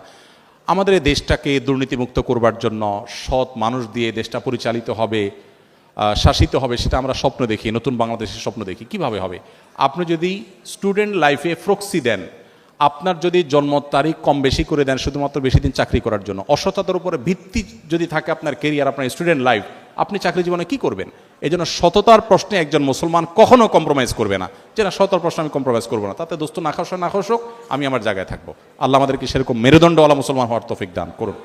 আমাদের এই দেশটাকে দুর্নীতিমুক্ত করবার জন্য সৎ মানুষ দিয়ে দেশটা পরিচালিত হবে, শাসিত হবে, সেটা আমরা স্বপ্ন দেখি, নতুন বাংলাদেশের স্বপ্ন দেখি। কিভাবে হবে? আপনি যদি স্টুডেন্ট লাইফে প্রক্সি দেন, আপনার যদি জন্ম তারিখ কম বেশি করে দেন শুধুমাত্র বেশি দিন চাকরি করার জন্য, অসততার উপরে ভিত্তি যদি থাকে আপনার কেরিয়ার, আপনার স্টুডেন্ট লাইফ, আপনি চাকরি জীবনে কি করবেন? এই জন্য সততার প্রশ্নে একজন মুসলমান কখনো কম্প্রোমাইজ করবে না, যে না সততার প্রশ্নে আমি কম্প্রোমাইজ করবো না, তাতে দোস্ত না খাওয়া না খাওয়া, আমি আমার জায়গায় থাকবো। আল্লাহ আমাদেরকে সেরকম মেরুদণ্ডওয়ালা মুসলমান হওয়ার তৌফিক দান করুন।